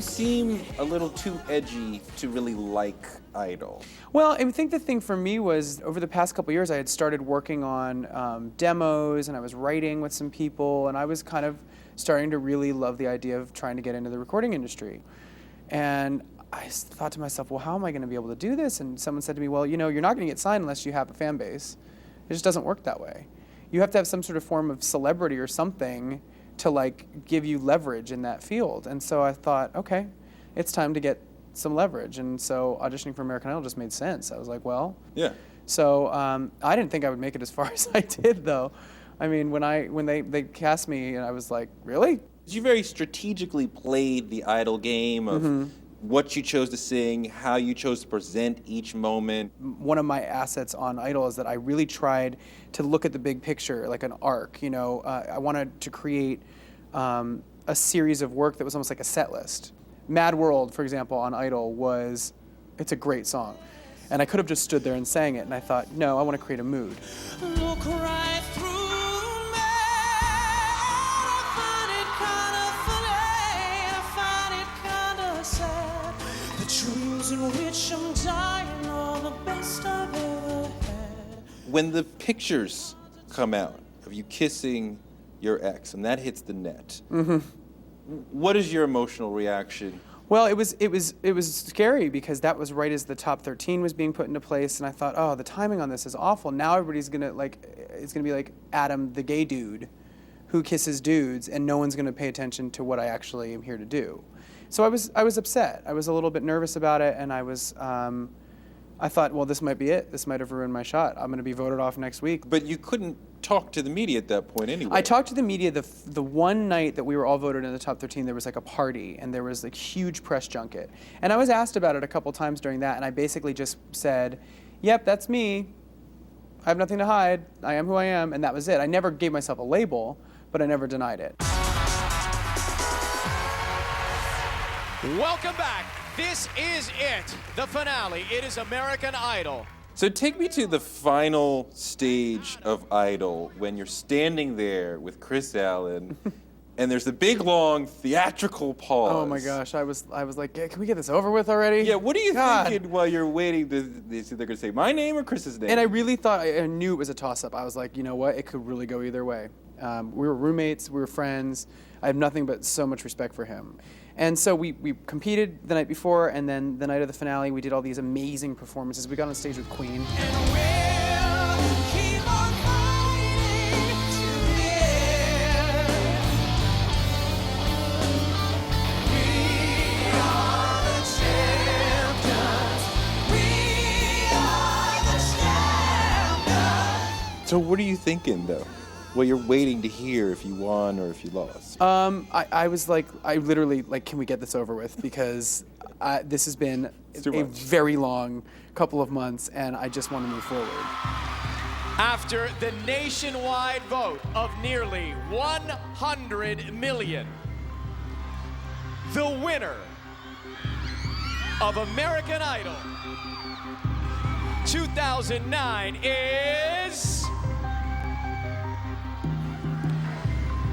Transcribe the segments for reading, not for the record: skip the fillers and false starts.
seem a little too edgy to really like Idol. Well, I think the thing for me was over the past couple years, I had started working on demos and I was writing with some people, and I was kind of starting to really love the idea of trying to get into the recording industry. And I thought to myself, well, how am I going to be able to do this? And someone said to me, well, you know, you're not going to get signed unless you have a fan base. It just doesn't work that way. You have to have some sort of form of celebrity or something to like give you leverage in that field. And so I thought, okay, it's time to get some leverage. And so auditioning for American Idol just made sense. I was like, well, Yeah. So I didn't think I would make it as far as I did, though. I mean, when they cast me, and I was like, really? You very strategically played the Idol game of what you chose to sing, how you chose to present each moment. One of my assets on Idol is that I really tried to look at the big picture, like an arc. You know, I wanted to create a series of work that was almost like a set list. Mad World, for example, on Idol it's a great song. And I could have just stood there and sang it, and I thought, no, I want to create a mood. Look right through me. I find it kind of funny. I find it kind of sad. The dreams in which I'm dying are the best I've ever had. When the pictures come out of you kissing your ex and that hits the net, what is your emotional reaction? Well, it was scary because that was right as the top 13 was being put into place, and I thought, oh, the timing on this is awful. Now everybody's it's gonna be like Adam, the gay dude, who kisses dudes, and no one's gonna pay attention to what I actually am here to do. So I was upset. I was a little bit nervous about it, and I thought, well, this might be it. This might have ruined my shot. I'm gonna be voted off next week. But you couldn't talk to the media at that point anyway. I talked to the media the one night that we were all voted in the top 13. There was like a party, and there was like huge press junket. And I was asked about it a couple times during that, and I basically just said, yep, that's me. I have nothing to hide. I am who I am, and that was it. I never gave myself a label, but I never denied it. Welcome back. This is it, the finale. It is American Idol. So take me to the final stage of Idol when you're standing there with Chris Allen and there's a big, long theatrical pause. Oh my gosh, I was like, can we get this over with already? Yeah, what are you thinking while you're waiting? They're going to say my name or Chris's name? And I really thought, I knew it was a toss-up. I was like, you know what, it could really go either way. We were roommates, we were friends. I have nothing but so much respect for him. And so we competed the night before, and then the night of the finale, we did all these amazing performances. We got on stage with Queen. And we'll keep on fighting to the end. We are the champions. We are the champions. So what are you thinking, though? Well, you're waiting to hear if you won or if you lost. I was like, I literally, like, can we get this over with? Because this has been a very long couple of months, and I just want to move forward. After the nationwide vote of nearly 100 million, the winner of American Idol 2009 is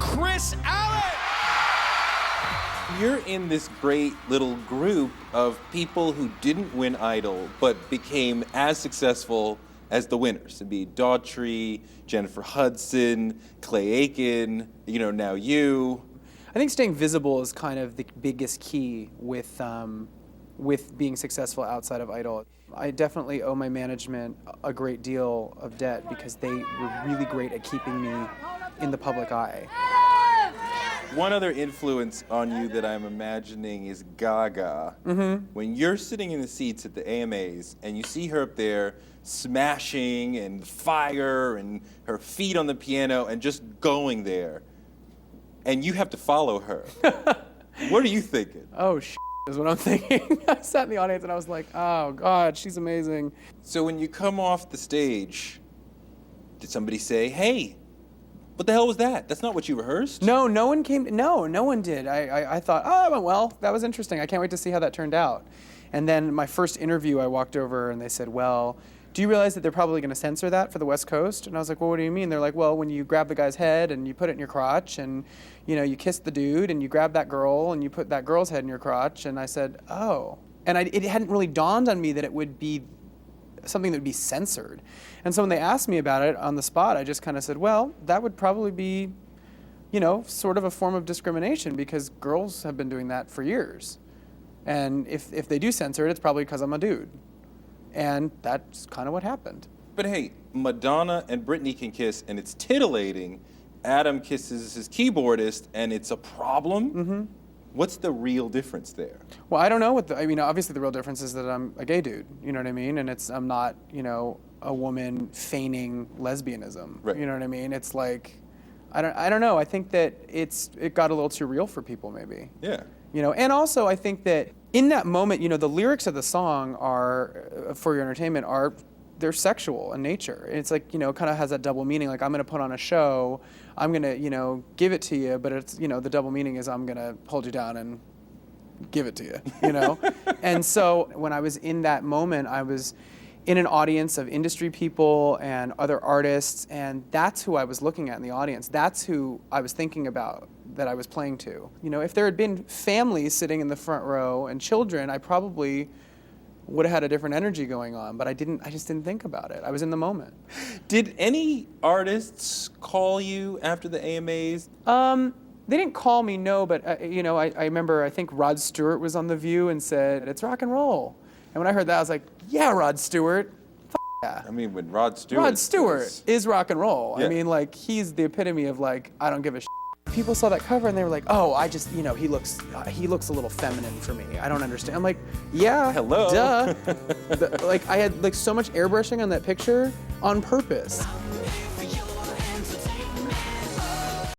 Chris Allen. You're in this great little group of people who didn't win Idol but became as successful as the winners. It'd be Daughtry, Jennifer Hudson, Clay Aiken, now you. I think staying visible is kind of the biggest key with being successful outside of Idol. I definitely owe my management a great deal of debt because they were really great at keeping me in the public eye. One other influence on you that I'm imagining is Gaga. When you're sitting in the seats at the AMAs and you see her up there smashing and fire and her feet on the piano and just going there, and you have to follow her, what are you thinking? Oh, is what I'm thinking. I sat in the audience and I was like, oh God, she's amazing. So when you come off the stage, did somebody say, hey, what the hell was that? That's not what you rehearsed? No, no one came. No, no one did. I thought, oh, it went well. That was interesting. I can't wait to see how that turned out. And then my first interview, I walked over and they said, well, do you realize that they're probably going to censor that for the West Coast? And I was like, well, what do you mean? They're like, well, when you grab the guy's head and you put it in your crotch and, you know, you kiss the dude and you grab that girl and you put that girl's head in your crotch. And I said, oh. And it hadn't really dawned on me that it would be something that would be censored. And so when they asked me about it on the spot, I just kind of said, well, that would probably be, you know, sort of a form of discrimination because girls have been doing that for years. And if they do censor it, it's probably because I'm a dude. And that's kind of what happened. But hey, Madonna and Britney can kiss, and it's titillating. Adam kisses his keyboardist, and it's a problem. Mm-hmm. What's the real difference there? Well, I don't know I mean, obviously the real difference is that I'm a gay dude, you know what I mean? And I'm not, you know, a woman feigning lesbianism. Right. You know what I mean? It's like, I don't know. I think that it got a little too real for people maybe. Yeah. You know, and also I think that in that moment, you know, the lyrics of the song are, for your entertainment, they're sexual in nature. It's like, you know, it kind of has that double meaning. Like, I'm going to put on a show, I'm going to, you know, give it to you, but it's, you know, the double meaning is I'm going to hold you down and give it to you, you know? And so when I was in that moment, I was in an audience of industry people and other artists, and that's who I was looking at in the audience. That's who I was thinking about that I was playing to. You know, if there had been families sitting in the front row and children, I probably would have had a different energy going on, but I just didn't think about it. I was in the moment. Did any artists call you after the AMAs? They didn't call me, no, but you know, I remember, I think Rod Stewart was on The View and said, it's rock and roll. And when I heard that, I was like, yeah, Rod Stewart, yeah. I mean, when Rod Stewart is rock and roll. Yeah. I mean, like, he's the epitome of like, I don't give a shit. People saw that cover and they were like, oh, I just, you know, he looks a little feminine for me. I don't understand. I'm like, yeah, hello. Duh. Like, I had like so much airbrushing on that picture on purpose.